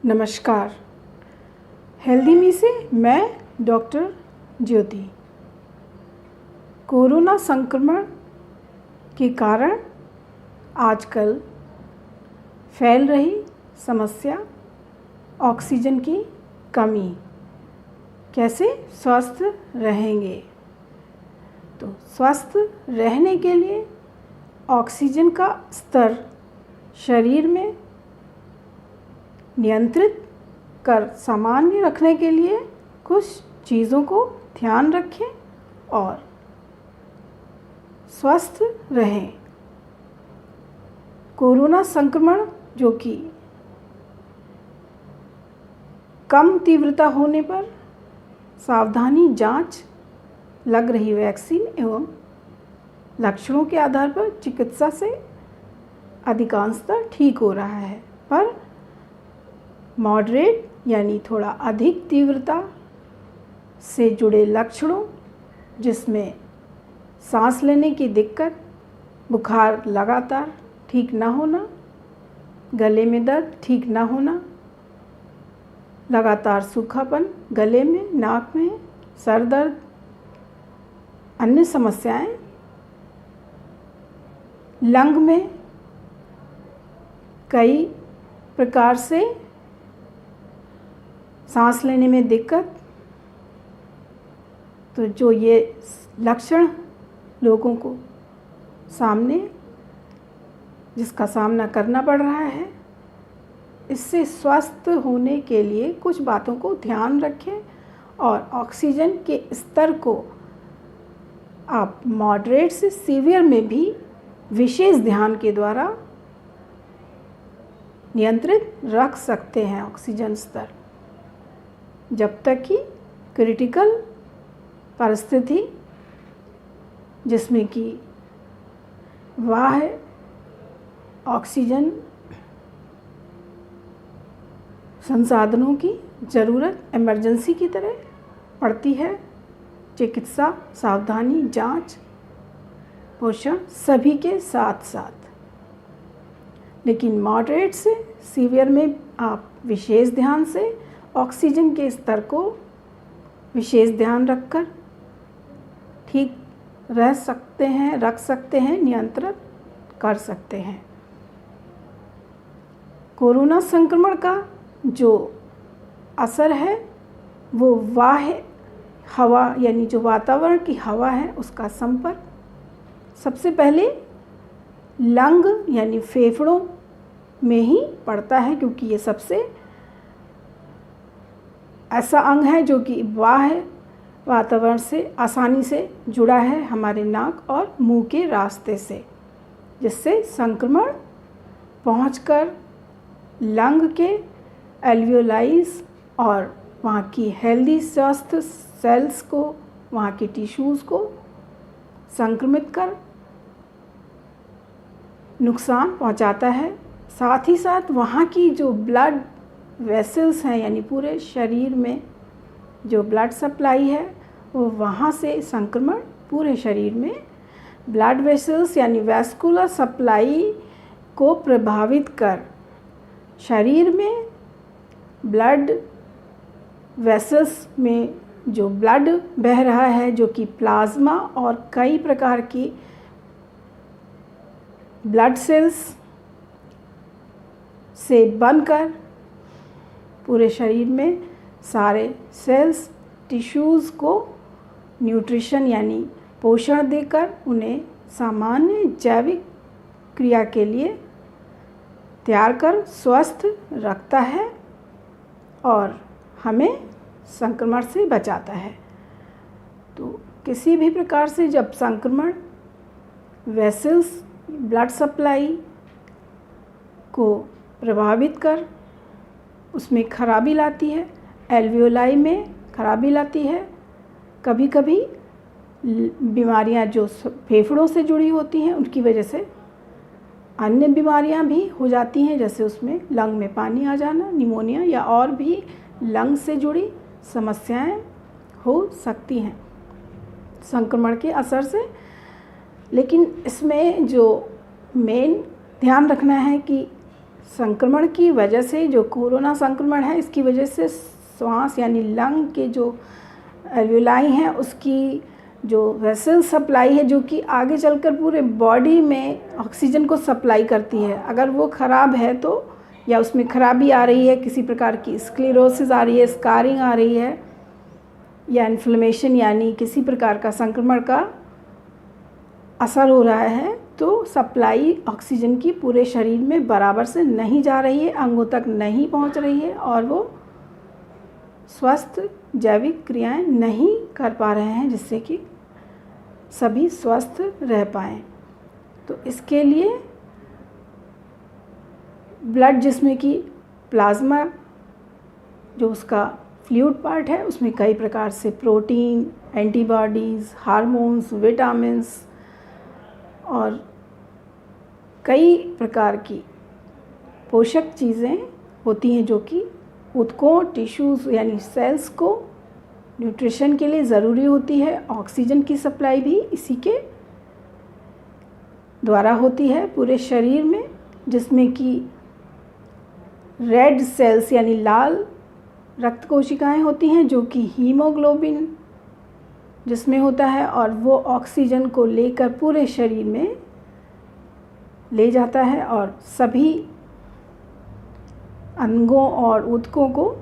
नमस्कार। हेल्दी मी से मैं डॉक्टर ज्योति। कोरोना संक्रमण के कारण आजकल फैल रही समस्या ऑक्सीजन की कमी, कैसे स्वस्थ रहेंगे। तो स्वस्थ रहने के लिए ऑक्सीजन का स्तर शरीर में नियंत्रित कर सामान्य रखने के लिए कुछ चीज़ों को ध्यान रखें और स्वस्थ रहें। कोरोना संक्रमण जो कि कम तीव्रता होने पर सावधानी जांच, लग रही वैक्सीन एवं लक्षणों के आधार पर चिकित्सा से अधिकांशतः ठीक हो रहा है, पर मॉडरेट यानी थोड़ा अधिक तीव्रता से जुड़े लक्षणों, जिसमें सांस लेने की दिक्कत, बुखार लगातार ठीक ना होना, गले में दर्द ठीक ना होना, लगातार सूखापन गले में, नाक में, सर दर्द, अन्य समस्याएं, लंग में कई प्रकार से सांस लेने में दिक्कत, तो जो ये लक्षण लोगों को जिसका सामना करना पड़ रहा है, इससे स्वस्थ होने के लिए कुछ बातों को ध्यान रखें और ऑक्सीजन के स्तर को आप मॉडरेट से सीवियर में भी विशेष ध्यान के द्वारा नियंत्रित रख सकते हैं। ऑक्सीजन स्तर जब तक कि क्रिटिकल परिस्थिति, जिसमें कि बाह्य ऑक्सीजन संसाधनों की ज़रूरत इमरजेंसी की तरह पड़ती है, चिकित्सा, सावधानी, जांच, पोषण सभी के साथ साथ। लेकिन मॉडरेट से सीवियर में आप विशेष ध्यान से ऑक्सीजन के स्तर को विशेष ध्यान रखकर ठीक रख सकते हैं, नियंत्रित कर सकते हैं। कोरोना संक्रमण का जो असर है वो बाह्य हवा यानी जो वातावरण की हवा है उसका संपर्क सबसे पहले लंग यानी फेफड़ों में ही पड़ता है, क्योंकि ये सबसे ऐसा अंग है जो कि बाह्य वातावरण से आसानी से जुड़ा है हमारे नाक और मुंह के रास्ते से, जिससे संक्रमण पहुंचकर लंग के एल्वियोलाइज और वहाँ की हेल्दी स्वस्थ सेल्स को, वहाँ के टिश्यूज़ को संक्रमित कर नुकसान पहुंचाता है। साथ ही साथ वहाँ की जो ब्लड वेसल्स हैं यानी पूरे शरीर में जो ब्लड सप्लाई है, वो वहाँ से संक्रमण पूरे शरीर में ब्लड वेसल्स यानी वैस्कुलर सप्लाई को प्रभावित कर शरीर में ब्लड वेसल्स में जो ब्लड बह रहा है, जो कि प्लाज्मा और कई प्रकार की ब्लड सेल्स से बनकर पूरे शरीर में सारे सेल्स, टिश्यूज़ को न्यूट्रिशन यानी पोषण देकर उन्हें सामान्य जैविक क्रिया के लिए तैयार कर स्वस्थ रखता है और हमें संक्रमण से बचाता है। तो किसी भी प्रकार से जब संक्रमण वेसल्स, ब्लड सप्लाई को प्रभावित कर उसमें खराबी लाती है, एल्वियोलाई में खराबी लाती है, कभी कभी बीमारियां जो फेफड़ों से जुड़ी होती हैं उनकी वजह से अन्य बीमारियां भी हो जाती हैं, जैसे उसमें लंग में पानी आ जाना, निमोनिया या और भी लंग से जुड़ी समस्याएं हो सकती हैं संक्रमण के असर से। लेकिन इसमें जो मेन ध्यान रखना है कि संक्रमण की वजह से, जो कोरोना संक्रमण है, इसकी वजह से श्वास यानी लंग के जो एल्वियोलाई हैं उसकी जो वेसल सप्लाई है, जो कि आगे चलकर पूरे बॉडी में ऑक्सीजन को सप्लाई करती है, अगर वो ख़राब है तो, या उसमें खराबी आ रही है, किसी प्रकार की स्क्लेरोसिस आ रही है, स्कारिंग आ रही है, या इन्फ्लेमेशन यानी किसी प्रकार का संक्रमण का असर हो रहा है, तो सप्लाई ऑक्सीजन की पूरे शरीर में बराबर से नहीं जा रही है, अंगों तक नहीं पहुंच रही है, और वो स्वस्थ जैविक क्रियाएं नहीं कर पा रहे हैं, जिससे कि सभी स्वस्थ रह पाएँ। तो इसके लिए ब्लड, जिसमें कि प्लाज्मा जो उसका फ्लूइड पार्ट है, उसमें कई प्रकार से प्रोटीन, एंटीबॉडीज़, हार्मोन्स, विटामिन्स और कई प्रकार की पोषक चीज़ें होती हैं, जो कि ऊतकों, टिश्यूज़ यानी सेल्स को न्यूट्रिशन के लिए ज़रूरी होती है। ऑक्सीजन की सप्लाई भी इसी के द्वारा होती है पूरे शरीर में, जिसमें कि रेड सेल्स यानी लाल रक्त कोशिकाएं होती हैं, जो कि हीमोग्लोबिन जिसमें होता है, और वो ऑक्सीजन को लेकर पूरे शरीर में ले जाता है और सभी अंगों और ऊतकों को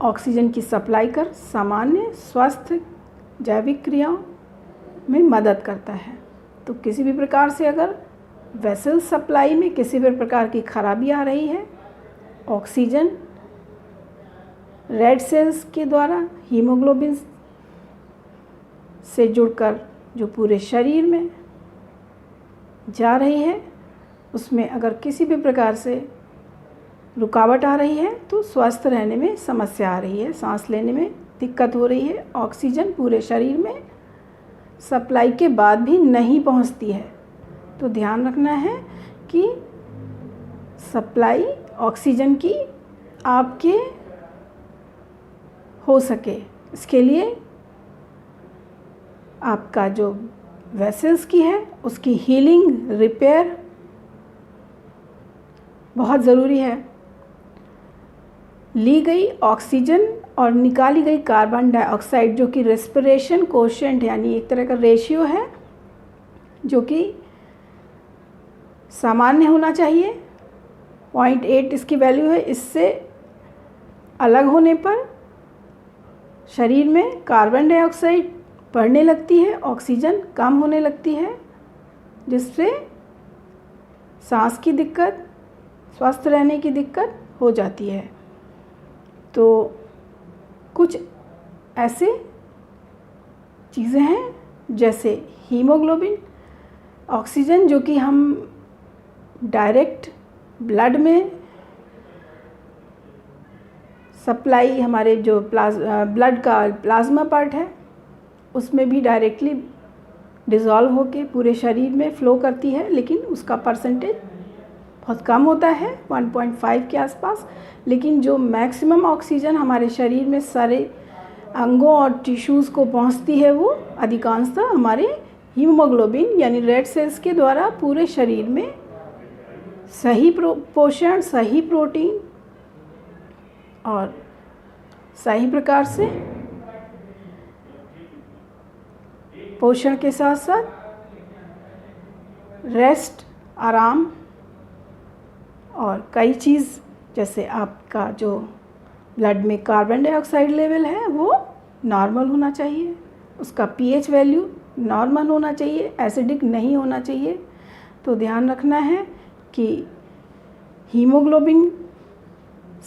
ऑक्सीजन की सप्लाई कर सामान्य स्वस्थ जैविक क्रियाओं में मदद करता है। तो किसी भी प्रकार से अगर वेसल सप्लाई में किसी भी प्रकार की खराबी आ रही है, ऑक्सीजन रेड सेल्स के द्वारा हीमोग्लोबिन से जुड़कर जो पूरे शरीर में जा रही है, उसमें अगर किसी भी प्रकार से रुकावट आ रही है तो स्वस्थ रहने में समस्या आ रही है, सांस लेने में दिक्कत हो रही है, ऑक्सीजन पूरे शरीर में सप्लाई के बाद भी नहीं पहुंचती है, तो ध्यान रखना है कि सप्लाई ऑक्सीजन की आपके हो सके। इसके लिए आपका जो वेसल्स की है उसकी हीलिंग, रिपेयर बहुत ज़रूरी है। ली गई ऑक्सीजन और निकाली गई कार्बन डाइऑक्साइड, जो कि रेस्पिरेशन कोशेंट यानी एक तरह का रेशियो है, जो कि सामान्य होना चाहिए, 0.8 इसकी वैल्यू है। इससे अलग होने पर शरीर में कार्बन डाइऑक्साइड बढ़ने लगती है, ऑक्सीजन कम होने लगती है, जिससे सांस की दिक्कत, स्वस्थ रहने की दिक्कत हो जाती है। तो कुछ ऐसे चीज़ें हैं जैसे हीमोग्लोबिन, ऑक्सीजन जो कि हम डायरेक्ट ब्लड में सप्लाई, हमारे जो ब्लड का प्लाज्मा पार्ट है उसमें भी डायरेक्टली डिज़ोल्व होके पूरे शरीर में फ़्लो करती है, लेकिन उसका परसेंटेज बहुत कम होता है, 1.5 के आसपास। लेकिन जो मैक्सिमम ऑक्सीजन हमारे शरीर में सारे अंगों और टिश्यूज़ को पहुंचती है, वो अधिकांशतः हमारे हीमोग्लोबिन यानी रेड सेल्स के द्वारा पूरे शरीर में सही पोषण, सही प्रोटीन और सही प्रकार से पोषण के साथ साथ रेस्ट, आराम और कई चीज़, जैसे आपका जो ब्लड में कार्बन डाइऑक्साइड लेवल है वो नॉर्मल होना चाहिए, उसका पीएच वैल्यू नॉर्मल होना चाहिए, एसिडिक नहीं होना चाहिए। तो ध्यान रखना है कि हीमोग्लोबिन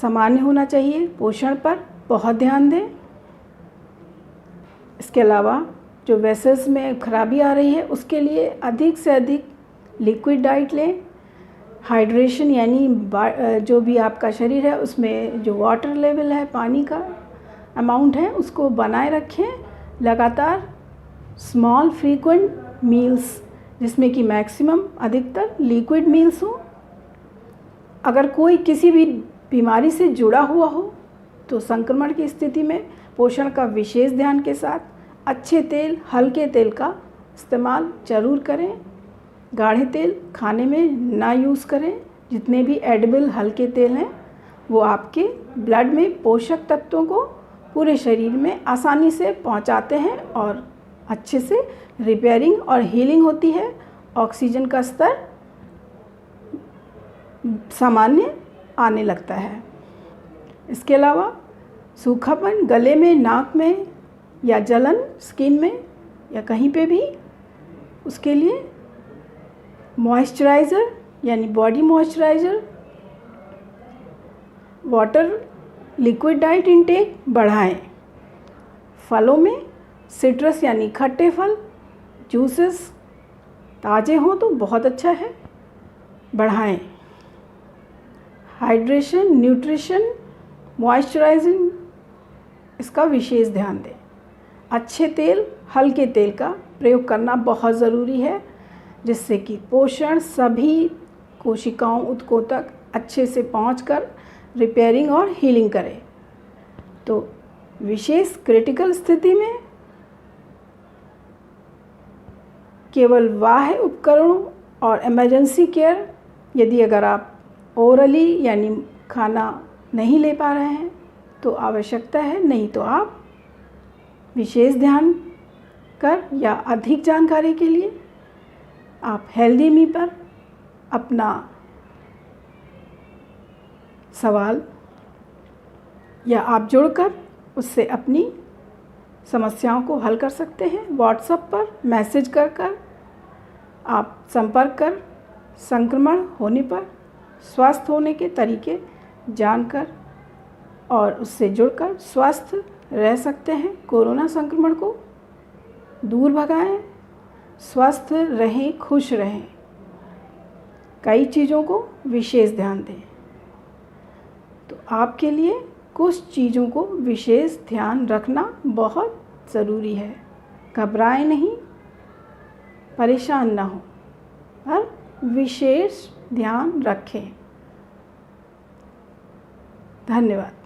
सामान्य होना चाहिए, पोषण पर बहुत ध्यान दें। इसके अलावा जो वेसल्स में खराबी आ रही है उसके लिए अधिक से अधिक लिक्विड डाइट लें। हाइड्रेशन यानी जो भी आपका शरीर है उसमें जो वाटर लेवल है, पानी का अमाउंट है, उसको बनाए रखें। लगातार स्मॉल फ्रीक्वेंट मील्स, जिसमें कि मैक्सिमम अधिकतर लिक्विड मील्स हों। अगर कोई किसी भी बीमारी से जुड़ा हुआ हो तो संक्रमण की स्थिति में पोषण का विशेष ध्यान के साथ अच्छे तेल, हल्के तेल का इस्तेमाल ज़रूर करें। गाढ़े तेल खाने में ना यूज़ करें, जितने भी एडिबल हल्के तेल हैं वो आपके ब्लड में पोषक तत्वों को पूरे शरीर में आसानी से पहुंचाते हैं और अच्छे से रिपेयरिंग और हीलिंग होती है। ऑक्सीजन का स्तर सामान्य आने लगता है। इसके अलावा सूखापन गले में, नाक में या जलन स्किन में या कहीं पे भी, उसके लिए मॉइस्चराइज़र यानी body moisturiser, water liquid diet intake बढ़ाएं। फलों में सिट्रस यानी खट्टे फल, जूसेस ताज़े हों तो बहुत अच्छा है, बढ़ाएं। हाइड्रेशन, न्यूट्रिशन, मॉइस्चराइजिंग, इसका विशेष ध्यान दें। अच्छे तेल, हल्के तेल का प्रयोग करना बहुत ज़रूरी है, जिससे कि पोषण सभी कोशिकाओं, ऊतकों तक अच्छे से पहुंचकर रिपेयरिंग और हीलिंग करे। तो विशेष क्रिटिकल स्थिति में केवल बाह्य उपकरणों और इमरजेंसी केयर, यदि अगर आप ओरली यानी खाना नहीं ले पा रहे हैं तो आवश्यकता है, नहीं तो आप विशेष ध्यान कर या अधिक जानकारी के लिए आप हेल्दी मी पर अपना सवाल या आप जुड़कर उससे अपनी समस्याओं को हल कर सकते हैं। व्हाट्सएप पर मैसेज कर आप संपर्क कर संक्रमण होने पर स्वस्थ होने के तरीके जानकर और उससे जुड़कर स्वस्थ रह सकते हैं। कोरोना संक्रमण को दूर भगाएं, स्वस्थ रहें, खुश रहें। कई चीज़ों को विशेष ध्यान दें। तो आपके लिए कुछ चीज़ों को विशेष ध्यान रखना बहुत ज़रूरी है। घबराएं नहीं, परेशान ना हो, पर विशेष ध्यान रखें। धन्यवाद।